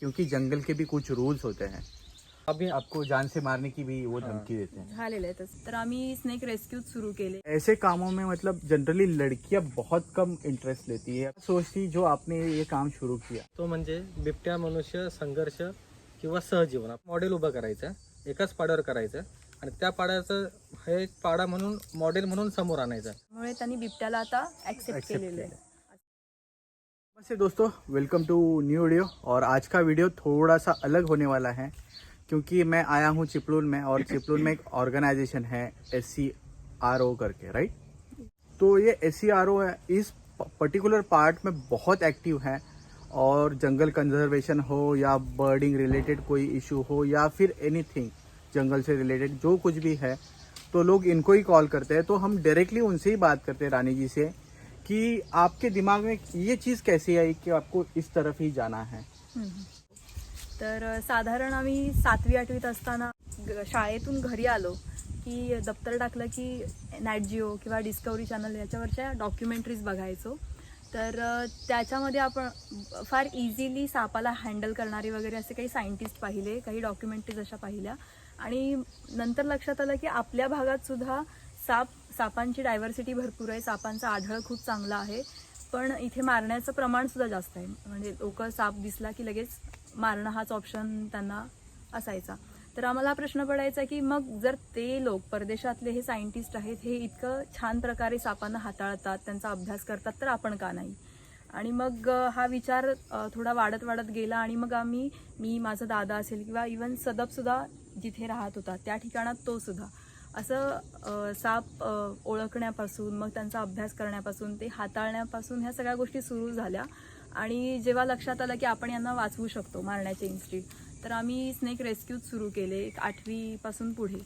क्योंकि जंगल के भी कुछ रूल्स होते हैं। अभी आपको जान से मारने की भी वो धमकी देते हैं। झालेलं आहे तसं. तर आम्ही स्नेक रेस्क्यूज सुरू केले. ऐसे कामों में मतलब जनरली लड़कियां बहुत कम इंटरेस्ट लेती है। सोचती जो आपने ये काम शुरू किया तो म्हणजे बिबट्या मनुष्य संघर्ष किंवा सहजीवन मॉडेल उभं करायचं, एकाच पाड्यावर करायचं आणि त्या पाड्याचं हे एक पाडा म्हणून मॉडेल म्हणून समोर आणायचं. त्यामुळे त्यांनी बिबट्याला आता ऍक्सेप्ट केलेलं आहे. नमस्ते दोस्तों, वेलकम टू न्यू वीडियो। और आज का वीडियो थोड़ा सा अलग होने वाला है क्योंकि मैं आया हूँ चिपलून में, और चिपलून में एक ऑर्गेनाइजेशन है SCRO करके, राइट। तो ये SCRO है, इस पर्टिकुलर पार्ट में बहुत एक्टिव है, और जंगल कंजर्वेशन हो या बर्डिंग रिलेटेड कोई इशू हो या फिर एनीथिंग जंगल से रिलेटेड जो कुछ भी है, तो लोग इनको ही कॉल करते हैं। तो हम डायरेक्टली उनसे ही बात करते हैं, रानी जी से, कि आपके दिमाग में ये चीज़ कैसे आई कि आपको इस तरफ ही जाना है। तर साधारण आम्ही 7वी 8वीत असताना शाळेतून घरी आलो की दप्तर टाकलं की नॅट जिओ किंवा डिस्कवरी चॅनल याच्यावरच्या डॉक्युमेंटरीज बघायचो. तर त्याच्यामध्ये आपण फार इझिली सापाला हँडल करणारे वगैरे असे काही सायंटिस्ट पाहिले, काही डॉक्युमेंटरीज अशा पाहिल्या. आणि नंतर लक्षात आलं की आपल्या भागात सुद्धा सापांची डायव्हर्सिटी भरपूर आहे, सापांचा आढळ खूप चांगला आहे, पण इथे मारण्याचं प्रमाण सुद्धा जास्त आहे. म्हणजे लोक साप दिसला की लगेच मारणं हाच ऑप्शन त्यांना असायचा. तर आम्हाला हा प्रश्न पडायचा की मग जर ते लोक परदेशातले हे सायंटिस्ट आहेत, हे इतकं छान प्रकारे सापांना हाताळतात, त्यांचा अभ्यास करतात, तर आपण का नाही. आणि मग हा विचार थोडा वाढत वाढत गेला. आणि मग मी माझा दादा असेल किंवा इवन सदपसुद्धा जिथे राहत होता त्या ठिकाणात तो सुद्धा असं साप ओळखण्यापासून, मग त्यांचा अभ्यास करण्यापासून, ते हाताळण्यापासून ह्या सगळ्या गोष्टी सुरू झाल्या. आणि जेव्हा लक्षात आलं की आपण यांना वाचवू शकतो मारण्याचे इन्स्टिंक्ट, तर आम्ही स्नेक रेस्क्यूज सुरू केले एक 8वीपासून पुढे.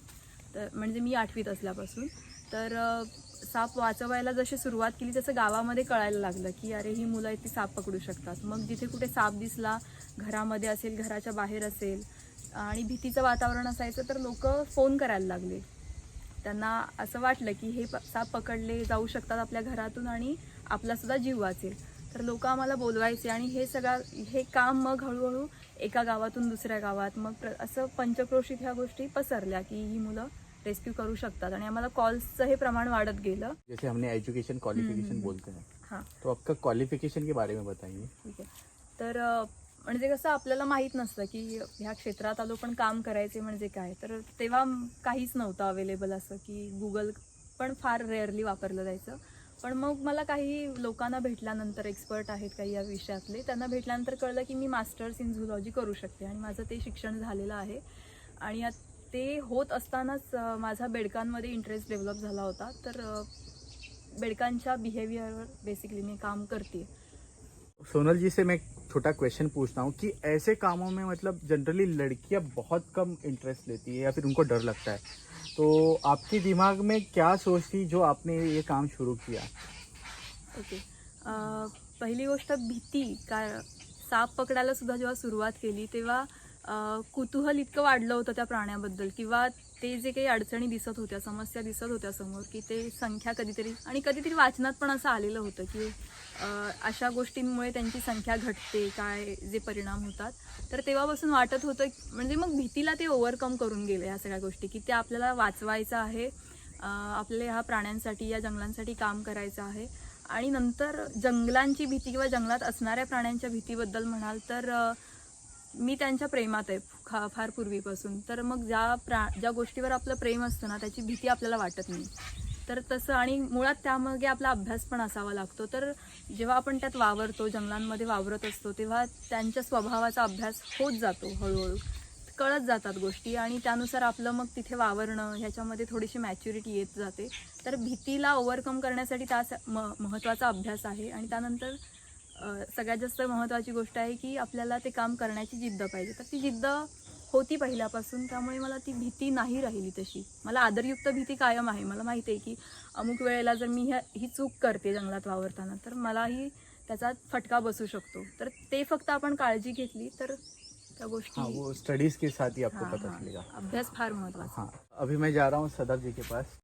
तर म्हणजे मी 8वीत असल्यापासून. तर साप वाचवायला जशी सुरुवात केली तसं गावामध्ये कळायला लागलं की अरे ही मुलं ती साप पकडू शकतात. मग जिथे कुठे साप दिसला, घरामध्ये असेल, घराच्या बाहेर असेल, आणि भीतीचं वातावरण असायचं, तर लोक फोन करायला लागले. त्यांना असं वाटलं की हे साप पकडले जाऊ शकतात आपल्या घरातून आणि आपलासुद्धा जीव वाचेल. तर लोक आम्हाला बोलवायचे. आणि हे काम मग हळूहळू एका गावातून दुसऱ्या गावात, मग असं पंचक्रोशीत ह्या गोष्टी पसरल्या की ही मुलं रेस्क्यू करू शकतात. आणि आम्हाला कॉल्सचं हे प्रमाण वाढत गेलं. जैसे हमने एजुकेशन क्वालिफिकेशन बोलते हैं, हां, तो आपका क्वालिफिकेशन के बारे में बताइए। ठीक आहे. तर म्हणजे कसं आपल्याला माहीत नसतं की ह्या क्षेत्रात आलो पण काम करायचे म्हणजे काय. तर तेव्हा काहीच नव्हतं अवेलेबल, असं की गुगल पण फार रेअरली वापरलं जायचं. पण मग मला काही लोकांना भेटल्यानंतर, एक्सपर्ट आहेत काही या विषयातले, त्यांना भेटल्यानंतर कळलं की मी मास्टर्स इन झूलॉजी करू शकते. आणि माझं ते शिक्षण झालेलं आहे. आणि ते होत असतानाच माझा बेडकांमध्ये इंटरेस्ट डेव्हलप झाला होता. तर बेडकांच्या बिहेवियरवर बेसिकली मी काम करते. सोनल जी से मैं एक छोटा क्वेश्चन पूछता हूँ कि ऐसे कामों में मतलब जनरली लड़कियां बहुत कम इंटरेस्ट लेती है या फिर उनको डर लगता है। तो आपके दिमाग में क्या सोचती जो आपने ये काम शुरू किया। ओके. पहिली गोष्ट भीती. साप पकडायला सुद्धा जेव्हा सुरुवात केली तेव्हा कुतूहल इतकं वाढलं होतं त्या प्राण्याबद्दल, किंवा ते जे काही अडचणी दिसत होत्या, समस्या दिसत होत्या समोर, की ते संख्या कधीतरी वाचनात पण असं आलेलं होतं की अशा गोष्टींमुळे त्यांची संख्या घटते, काय जे परिणाम होतात. तर तेव्हापासून वाटत होतं, म्हणजे मग भीतीला ते ओव्हरकम करून गेले ह्या सगळ्या गोष्टी, की ते आपल्याला वाचवायचं आहे, आपल्या ह्या प्राण्यांसाठी, या जंगलांसाठी काम करायचं आहे. आणि नंतर जंगलांची भीती किंवा जंगलात असणाऱ्या प्राण्यांच्या भीतीबद्दल म्हणाल तर मी त्यांच्या प्रेमात आहे फार पूर्वीपासून. तर मग ज्या गोष्टीवर आपलं प्रेम असतं ना, त्याची भीती आपल्याला वाटत नाही. तर तसं, आणि मुळात त्यामागे आपला अभ्यास पण असावा लागतो. तर जेव्हा आपण त्यात वावरतो, जंगलांमध्ये वावरत असतो, तेव्हा त्यांच्या स्वभावाचा अभ्यास होत जातो, हळूहळू कळत जातात गोष्टी, आणि त्यानुसार आपलं मग तिथे वावरणं ह्याच्यामध्ये थोडीशी मॅच्युरिटी येत जाते. तर भीतीला ओव्हरकम करण्यासाठी महत्त्वाचा अभ्यास आहे. आणि त्यानंतर सगळ्यात जास्त महत्त्वाची गोष्ट आहे की आपल्याला ते काम करण्याची जिद्द पाहिजे. तर ती जिद्द होती पहिल्यापासून, त्यामुळे मला ती भीती नाही राहिली तशी. मला आदरयुक्त भीती कायम आहे. मला माहिती आहे की अमुक वेळेला जर मी ही चूक करते जंगलात वावरताना, तर मलाही त्याचा फटका बसू शकतो. तर ते फक्त आपण काळजी घेतली तर त्या गोष्टी, हाँ, वो स्टडीज के साथ ही आपको पता चलेगा। अभ्यास फार महत्त्वाचा. हाँ, अभी मैं जा रहा हूँ सदफ जी के पास।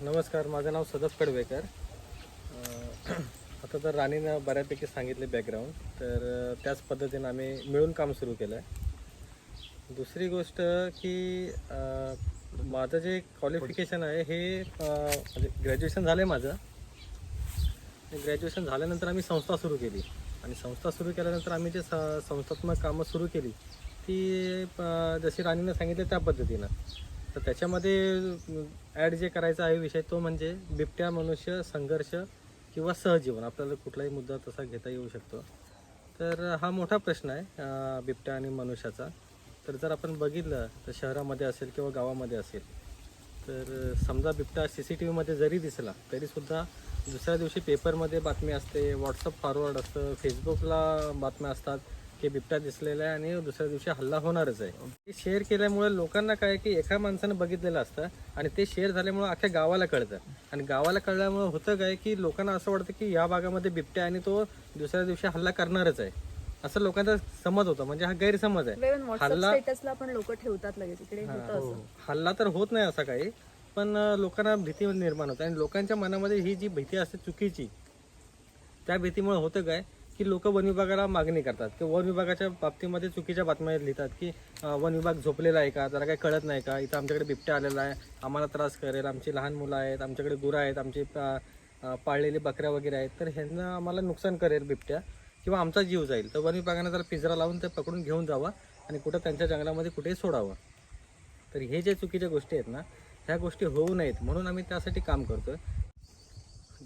नमस्कार, माझं नाव सदफ कडवेकर. आता तर राणीनं बऱ्यापैकी सांगितले बॅकग्राऊंड, तर त्याच पद्धतीनं आम्ही मिळून काम सुरू केलं आहे. दुसरी गोष्ट की माझं जे क्वालिफिकेशन आहे हे म्हणजे ग्रॅज्युएशन झालं आहे माझं. ग्रॅज्युएशन झाल्यानंतर आम्ही संस्था सुरू केली आणि संस्था सुरू केल्यानंतर आम्ही जे संस्थात्मक कामं सुरू केली ती जशी राणीनं सांगितलं त्या पद्धतीनं. तर त्याच्यामध्ये ॲड जे करायचा आहे विषय तो म्हणजे बिबट्या मनुष्य संघर्ष किंवा सहजीवन. आपल्याला कुठलाही मुद्दा तसा घेता येऊ शकतो. तर हा मोठा प्रश्न आहे बिबट्या आणि मनुष्याचा. तर जर आपण बघितलं तर शहरामध्ये असेल किंवा गावामध्ये असेल तर समजा बिबट्या CCTV मध्ये जरी दिसला तरीसुद्धा दुसऱ्या दिवशी पेपरमध्ये बातमी असते, व्हॉट्सअप फॉरवर्ड असतं, फेसबुकला बातम्या असतात की बिबट्या दिसलेला आहे आणि दुसऱ्या दिवशी हल्ला होणारच आहे. ते शेअर केल्यामुळे लोकांना काय की एका माणसानं बघितलेलं असतं आणि ते शेअर झाल्यामुळे अख्ख्या गावाला कळतं आणि गावाला कळल्यामुळे होतं काय की लोकांना असं वाटतं की या भागामध्ये बिबट्या आणि तो दुसऱ्या दिवशी हल्ला करणारच आहे असं लोकांचा समज होता. म्हणजे हा गैरसमज आहे. व्हॉट्सअप स्टेटसला पण लोक ठेवतात लगेच इकडे होतं असं. हल्ला तर होत नाही असा काही, पण लोकांना भीती निर्माण होते आणि लोकांच्या मनामध्ये ही जी भीती असते चुकीची, त्या भीतीमुळे होतं काय की लोक वन विभागाला मागणी करतात की वन विभागाच्या बाबतीमध्ये चुकीच्या बातम्या लिहितात की वन विभाग झोपलेला आहे का, त्याला काही कळत नाही का, इथं आमच्याकडे बिबट्या आलेला आहे, आम्हाला त्रास करेल, आमची लहान मुलं आहेत, आमच्याकडे गुरं आहेत, आमची पाळलेली बकऱ्या वगैरे आहेत, तर ह्यांना आम्हाला नुकसान करेल बिबट्या किंवा आमचा जीव जाईल. तर वन विभागाने त्याला पिंजरा लावून ते पकडून घेऊन जावा आणि कुठं त्यांच्या जंगलामध्ये कुठेही सोडावं. तर हे जे चुकीच्या गोष्टी आहेत ना ह्या गोष्टी होऊ नयेत म्हणून आम्ही त्यासाठी काम करतोय.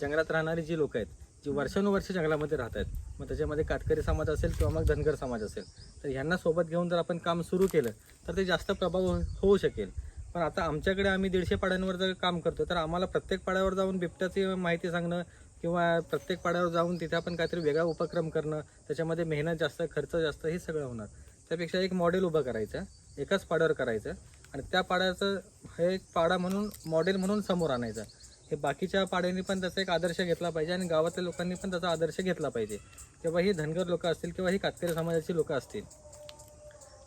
जंगलात राहणारी जी लोक आहेत जी वर्षानुवर्ष जंगलामध्ये राहत आहेत, मग त्याच्यामध्ये कातकरी समाज असेल किंवा मग धनगर समाज असेल, तर ह्यांना सोबत घेऊन जर आपण काम सुरू केलं तर ते जास्त प्रभाव होऊ शकेल. पण आता आमच्याकडे आम्ही 150 पाड्यांवर जर काम करतो तर आम्हाला प्रत्येक पाड्यावर जाऊन बिबट्याची माहिती सांगणं किंवा प्रत्येक पाड्यावर जाऊन तिथे आपण काहीतरी वेगळा उपक्रम करणं, त्याच्यामध्ये मेहनत जास्त, खर्च जास्त, हे सगळं होणार. त्यापेक्षा एक मॉडेल उभं करायचं, एकाच पाड्यावर करायचं आणि त्या पाड्याचं हे एक पाडा म्हणून मॉडेल म्हणून समोर आणायचं. हे बाकीच्या पाड्यांनी पण त्याचा एक आदर्श घेतला पाहिजे आणि गावातल्या लोकांनी पण त्याचा आदर्श घेतला पाहिजे. किंवा ही धनगर लोक असतील किंवा ही कातकरी समाजाची लोक असतील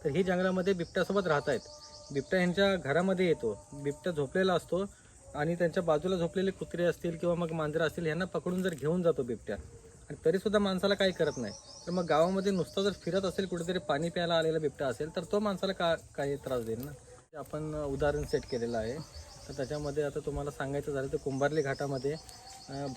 तर ही जंगलामध्ये बिबट्यासोबत राहत आहेत. बिबट्या यांच्या घरामध्ये येतो, बिबट्या झोपलेला असतो आणि त्यांच्या बाजूला झोपलेले कुत्रे असतील किंवा मग मांजरं असतील यांना पकडून जर घेऊन जातो बिबट्या आणि तरीसुद्धा माणसाला काही करत नाही, तर मग गावामध्ये नुसतं जर फिरत असेल, कुठेतरी पाणी प्यायला आलेला बिबट्या असेल तर तो माणसाला काही त्रास देईल ना. आपण उदाहरण सेट केलेलं आहे. तर त्याच्यामध्ये आता तुम्हाला सांगायचं झालं तर कुंभारली घाटामध्ये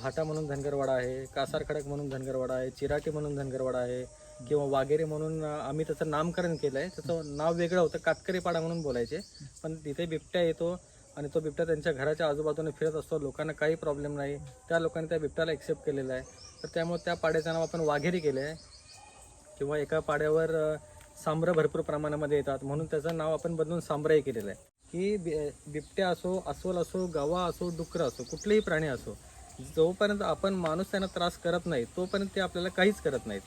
भाटा म्हणून धनगरवाडा आहे, कासार खडक म्हणून धनगरवाडा आहे, चिराटी म्हणून धनगरवाडा आहे किंवा वाघेरे म्हणून आम्ही त्याचं नामकरण केलं आहे. त्याचं नाव वेगळं होतं, कातकरी पाडा म्हणून बोलायचे, पण तिथे बिबट्या येतो आणि तो बिबट्या त्यांच्या घराच्या आजूबाजूने फिरत असतो, लोकांना काही प्रॉब्लेम नाही, त्या लोकांनी त्या बिबट्याला एक्सेप्ट केलेलं आहे. तर त्यामुळे त्या पाड्याचं नाव आपण वाघेरी केलं आहे. किंवा एका पाड्यावर सांबरं भरपूर प्रमाणामध्ये येतात म्हणून त्याचं नाव आपण बदलून सांबराई केलेलं आहे. की बिबट्या असो, अस्वल असो, गवा असो, डुकरं असो, कुठलेही प्राणी असो, जोपर्यंत आपण माणूस त्यांना त्रास करत नाही तोपर्यंत ते आपल्याला काहीच करत नाहीत.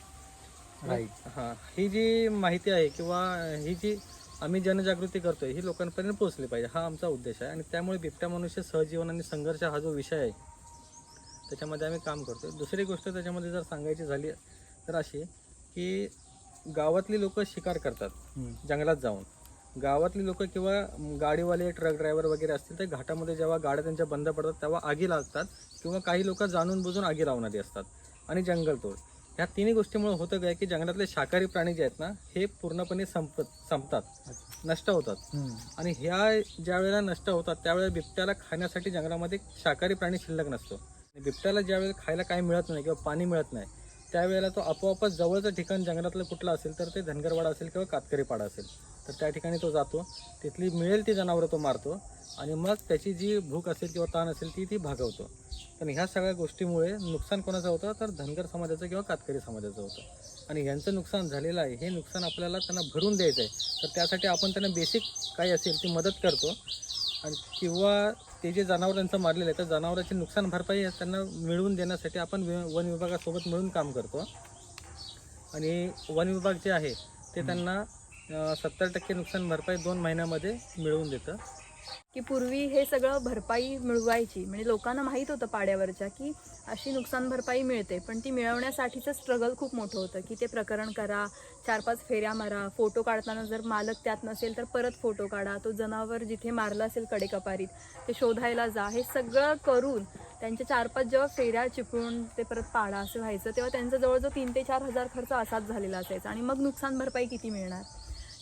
राईट. हां, ही जी माहिती आहे किंवा ही जी आम्ही जनजागृती करतोय ही लोकांपर्यंत पोहोचली पाहिजे, हा आमचा उद्देश आहे. आणि त्यामुळे बिबट्या मनुष्य सहजीवन आणि संघर्ष हा जो विषय आहे त्याच्यामध्ये आम्ही काम करतोय. दुसरी गोष्ट त्याच्यामध्ये जर सांगायची झाली तर अशी की गावातली लोक शिकार करतात जंगलात जाऊन. गावातली लोक किंवा गाडीवाले, ट्रक ड्रायव्हर वगैरे असतील तर घाटामध्ये जेव्हा गाड्या त्यांच्या बंद पडतात तेव्हा आगी लागतात किंवा काही लोक जाणून बुजून आगी लावणारी असतात आणि जंगलतोड. ह्या तिन्ही गोष्टीमुळे होतं काय की जंगलातले शाकाहारी प्राणी जे आहेत ना हे पूर्णपणे संपतात, नष्ट होतात. आणि ह्या ज्या वेळेला नष्ट होतात त्यावेळेला बिबट्याला खाण्यासाठी जंगलामध्ये शाकाहारी प्राणी शिल्लक नसतो. बिबट्याला ज्यावेळेला खायला काही मिळत नाही किंवा पाणी मिळत नाही त्यावेळेला तो आपोआपच जवळचं ठिकाण जंगलातलं कुठलं असेल तर ते धनगरवाडा असेल किंवा कातकरी पाडा असेल तर त्या ठिकाणी तो जातो, तिथली मिळेल ती जनावरं तो मारतो आणि मग त्याची जी भूक असेल किंवा ताण असेल ती भागवतो. पण ह्या सगळ्या गोष्टीमुळे नुकसान कोणाचं होतं तर धनगर समाजाचं किंवा कातकरी समाजाचं होतं. आणि यांचं नुकसान झालेलं आहे, हे नुकसान आपल्याला त्यांना भरून द्यायचं आहे. तर त्यासाठी आपण त्यांना बेसिक काही असेल ती मदत करतो आणि किंवा ते जे जनावरांचं मारलेलं आहे तर जनावरांची नुकसान भरपाई त्यांना मिळवून देण्यासाठी आपण वन विभागासोबत मिळून काम करतो. आणि वन विभाग जे आहे ते त्यांना 70% नुकसान भरपाई 2 महिन्यामध्ये मिळवून देतं. की पूर्वी हे सगळं भरपाई मिळवायची, म्हणजे लोकांना माहीत होतं पाड्यावरच्या की अशी नुकसान भरपाई मिळते, पण ती मिळवण्यासाठीचं स्ट्रगल खूप मोठं होतं की ते प्रकरण करा, 4-5 फेऱ्या मारा, फोटो काढताना जर मालक त्यात नसेल तर परत फोटो काढा, तो जनावर जिथे मारलं असेल कडेकपारीत ते शोधायला जा, हे सगळं करून त्यांच्या 4-5 जेव्हा फेऱ्या चिपळून ते परत पाडा असं व्हायचं, तेव्हा त्यांचा जवळजवळ 3 ते 4 हजार खर्च असाच झालेला असायचा आणि मग नुकसान भरपाई किती मिळणार.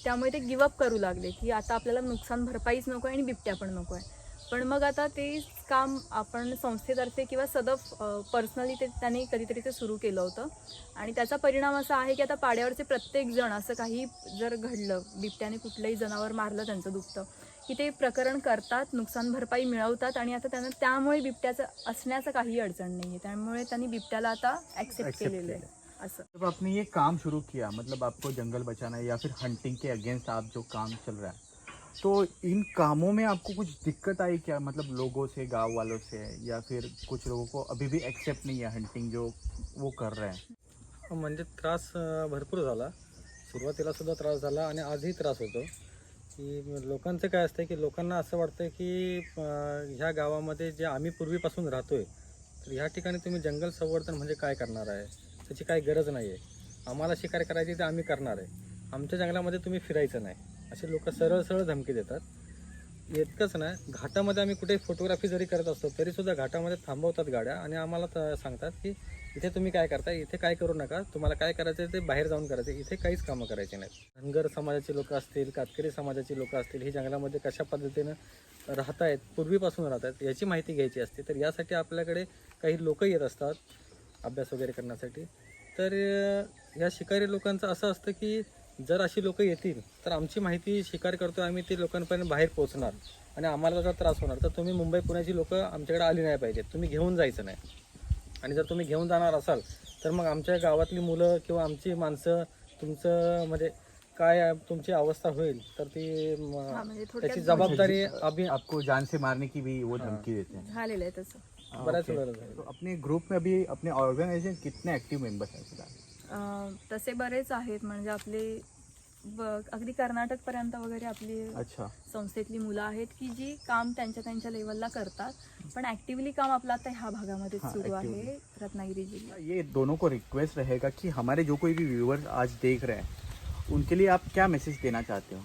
त्यामुळे ते गिवअप करू लागले की आता आपल्याला नुकसान भरपाईच नको आहे आणि बिबट्या पण नको आहे. पण मग आता ते काम आपण संस्थेतर्फे किंवा सदफ पर्सनली त्यांनी कधीतरी ते सुरू केलं होतं आणि त्याचा परिणाम असा आहे की आता पाड्यावरचे प्रत्येक जण असं काही जर घडलं, बिबट्याने कुठलंही जनावर मारलं त्यांचं दुखतं की ते प्रकरण करतात, नुकसान भरपाई मिळवतात आणि आता त्यांना त्यामुळे बिबट्याचं असण्याचं काही अडचण नाही आहे. त्यामुळे त्यांनी बिबट्याला आता ॲक्सेप्ट केलेलं आहे असं. जब आपने ये काम शुरू किया, मतलब आपको जंगल बचाना है या फिर हंटिंग के अगेंस्ट आप जो काम चल रहा है, तो इन कामों में आपको कुछ दिक्कत आई क्या, मतलब लोगों से, गांव वालों से, या फिर कुछ लोगों को अभी भी एक्सेप्ट नहीं है हंटिंग जो वो कर रहे हैं? म्हणजे त्रास भरपूर झाला. सुरुवातीला सुद्धा त्रास झाला आणि आजही त्रास होतो. की लोकांचं काय असतं की लोकांना असं वाटतं की ह्या गावामध्ये जे आम्ही पूर्वीपासून राहतोय, तर ह्या ठिकाणी तुम्ही जंगल संवर्धन म्हणजे काय करणार आहे, त्याची काही गरज नाही आहे. आम्हाला शिकार करायची तर आम्ही करणार आहे, आमच्या जंगलामध्ये तुम्ही फिरायचं नाही, असे लोक सरळ सरळ धमकी देतात. इतकंच नाही, घाटामध्ये आम्ही कुठे फोटोग्राफी जरी करत असतो तरीसुद्धा घाटामध्ये थांबवतात गाड्या आणि आम्हाला सांगतात की इथे तुम्ही काय करताय, इथे काय करू नका, तुम्हाला काय करायचं ते बाहेर जाऊन करायचं, इथे काहीच कामं करायची नाहीत. धनगर समाजाची लोक असतील, कातकरी समाजाची लोक असतील, ही जंगलामध्ये कशा पद्धतीनं राहत आहेत, पूर्वीपासून राहत आहेत याची माहिती घ्यायची असते. तर यासाठी आपल्याकडे काही लोक येत असतात अभ्यास वगैरे करण्यासाठी. तर या शिकारी लोकांचं असं असतं की जर अशी लोक येतील तर आमची माहिती शिकार करतो आम्ही ती लोकांपर्यंत बाहेर पोहोचणार आणि आम्हाला त्याचा त्रास होणार. तर तुम्ही मुंबई पुण्याची लोक आमच्याकडे आली नाही पाहिजेत, तुम्ही घेऊन जायचं नाही. आणि जर तुम्ही घेऊन जाणार असाल तर मग आमच्या गावातली मुलं किंवा आमची माणसं तुमचं म्हणजे काय तुमची अवस्था होईल तर ती म्हणजे थोडक्यात त्याची जबाबदारी आम्ही आपको जान से मारने की भी वो धमकी देते हैं? झालेलं आहे तसं. बऱ्याच Okay. वेळेला झालं. तो अपने ग्रुप में अभी अपने ऑर्गेनाइजेशन कितने एक्टिव मेंबर्स हैं फिलहाल? तसे बरेच आहेत, म्हणजे आपले अगदी कर्नाटकपर्यंत वगैरे आपली अच्छा. संस्थेतली मुलं आहेत की जी काम त्यांच्या लेवलला करतात, पण ऍक्टिव्हली काम आपलं आता ह्या भागामध्ये हाँ, सुरू आहे, actively. रत्नागिरी जिल्हा. ये दोनों को रिक्वेस्ट रहेगा कि हमारे जो कोई भी व्यूअर्स आज देख रहे हैं उनके लिए आप क्या मैसेज देना चाहते हो?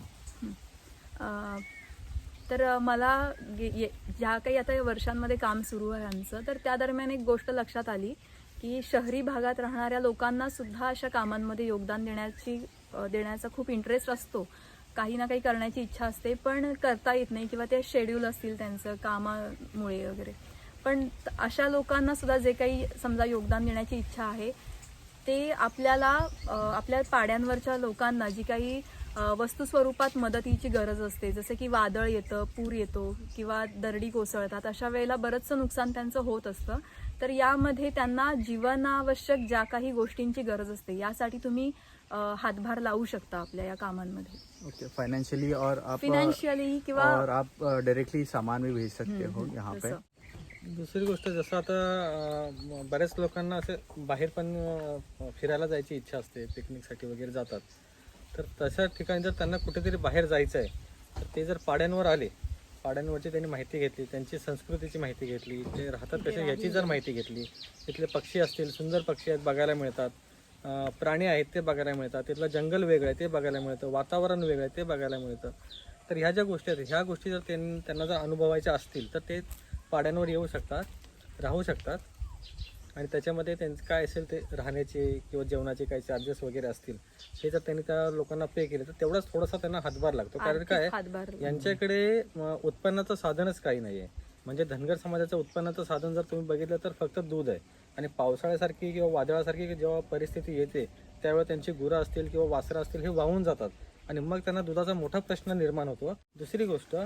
तर मला ज्या काही आता या वर्षांमध्ये काम सुरू आहे आमचं, तर त्या दरम्यान एक गोष्ट लक्षात आली की शहरी भागात राहणाऱ्या लोकांना सुद्धा अशा कामांमध्ये योगदान देण्याचा खूप इंटरेस्ट असतो, काही ना काही करण्याची इच्छा असते, पण करता येत नाही किंवा ते शेड्यूल असतील त्यांचं कामामुळे वगैरे. पण अशा लोकांना सुद्धा जे काही समजा योगदान देण्याची इच्छा आहे ते आपल्याला आपल्या पाड्यांवरच्या लोकांना जी काही वस्तू स्वरूपात मदतीची गरज असते, जसं की वादळ येतं, पूर येतो किंवा दरडी कोसळतात, अशा वेळेला बरंचसं नुकसान त्यांचं होत असतं. तर यामध्ये त्यांना जीवनावश्यक ज्या काही गोष्टींची गरज असते यासाठी तुम्ही हातभार लावू शकता आपल्या या कामांमध्ये. ओके, फाइनेंशियली और आप फिनान्शियली किंवा और आप डायरेक्टली सामान भी भेज सकते हो यहाँ पे. तसं. दुसरी गोष्ट जसं आता बऱ्याच लोकांना असे बाहेर पण फिरायला जायची इच्छा असते, पिकनिकसाठी वगैरे जातात. तर तशा ठिकाणी जर त्यांना कुठेतरी बाहेर जायचं आहे तर ते जर पाड्यांवर आले, पाड्यांवरची त्यांनी माहिती घेतली, त्यांची संस्कृतीची माहिती घेतली, ते राहतात कसे याची जर माहिती घेतली, तिथले पक्षी असतील, सुंदर पक्षी आहेत बघायला मिळतात, प्राणी आहेत ते बघायला मिळतात, तिथलं जंगल वेगळं आहे ते बघायला मिळतं, वातावरण वेगळं आहे ते बघायला मिळतं. तर ह्या ज्या गोष्टी आहेत ह्या गोष्टी जर त्यांना जर अनुभवायच्या असतील तर ते पाड्यांवर येऊ शकतात, राहू शकतात आणि त्याच्यामध्ये त्यांचं काय असेल ते राहण्याचे किंवा जेवणाचे काही चार्जेस वगैरे असतील हे जर त्यांनी त्या लोकांना पे केले तर तेवढाच थोडासा त्यांना हातभार लागतो. कारण काय हातभार. यांच्याकडे उत्पन्नाचं साधनच काही नाही आहे. म्हणजे धनगर समाजाचं उत्पन्नाचं साधन जर तुम्ही बघितलं तर फक्त दूध आहे आणि पावसाळ्यासारखी किंवा वादळासारखी जेव्हा परिस्थिती येते त्यावेळेला त्यांची गुरं असतील किंवा वासरं असतील हे वाहून जातात आणि मग त्यांना दुधाचा मोठा प्रश्न निर्माण होतो. दुसरी गोष्ट,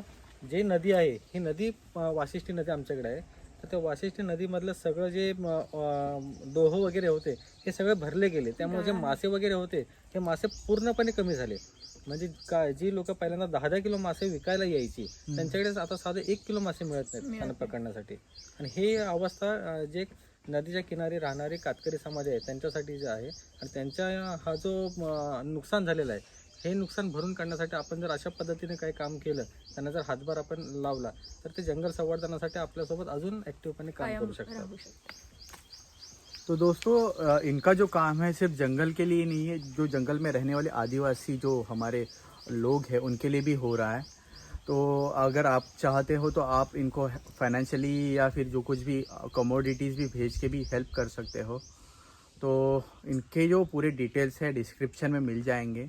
जी नदी आहे ही नदी वाशिष्ठी नदी आमच्याकडे आहे, तर त्या वाशिष्ठी नदीमधलं सगळं जे दोह वगैरे होते हे सगळे भरले गेले, त्यामुळे जे मासे वगैरे होते हे मासे पूर्णपणे कमी झाले. म्हणजे काय जी लोक पहिल्यांदा 10-10 किलो मासे विकायला यायची त्यांच्याकडे आता साधे 1 किलो मासे मिळत नाहीत त्यांना पकडण्यासाठी. आणि हे अवस्था जे नदीच्या किनारी राहणारे कातकरी समाज आहे त्यांच्यासाठी जे आहे आणि त्यांच्या हा जो नुकसान झालेला आहे हे नुकसान भरून काढण्यासाठी आपण जर अशा पद्धतीने काही काम केलं, त्यांना जर हातभार आपण लावला, तर ते जंगल संवर्धनासाठी आपल्यासोबत अजून ॲक्टिव्हपणे काम कायम करू शकतात. राहू शकते. तो दोस्तों इनका जो काम है सिर्फ जंगल के लिए नहीं है, जो जंगल में रहने वाले आदिवासी जो हमारे लोग हैं उनके लिए भी हो रहा है. तो अगर आप चाहते हो तो आप इनको फाइनेंशियली या फिर जो कुछ भी कमोडिटीज़ भी भेज के भी हेल्प कर सकते हो. तो इनके जो पूरे डिटेल्स है डिस्क्रिप्शन में मिल जाएंगे,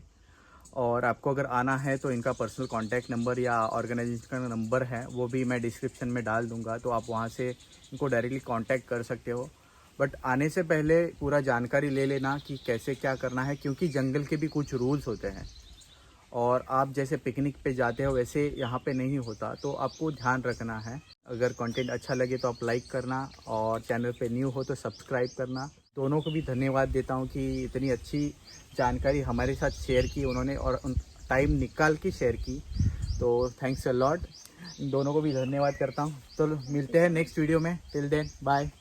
और आपको अगर आना है तो इनका पर्सनल कांटेक्ट नंबर या ऑर्गेनाइजेशन का नंबर है वो भी मैं डिस्क्रिप्शन में डाल दूंगा, तो आप वहाँ से इनको डायरेक्टली कांटेक्ट कर सकते हो. बट आने से पहले पूरा जानकारी ले लेना कि कैसे क्या करना है, क्योंकि जंगल के भी कुछ रूल्स होते हैं और आप जैसे पिकनिक पे जाते हो वैसे यहाँ पे नहीं होता, तो आपको ध्यान रखना है. अगर कंटेंट अच्छा लगे तो आप लाइक करना, और चैनल पे न्यू हो तो सब्सक्राइब करना. दोनों को भी धन्यवाद देता हूँ कि इतनी अच्छी जानकारी हमारे साथ शेयर की उन्होंने, और उन टाइम निकाल के शेयर की. तो थैंक्स अ लॉट. दोनों को भी धन्यवाद करता हूँ. तो मिलते हैं नेक्स्ट वीडियो में. Till then bye.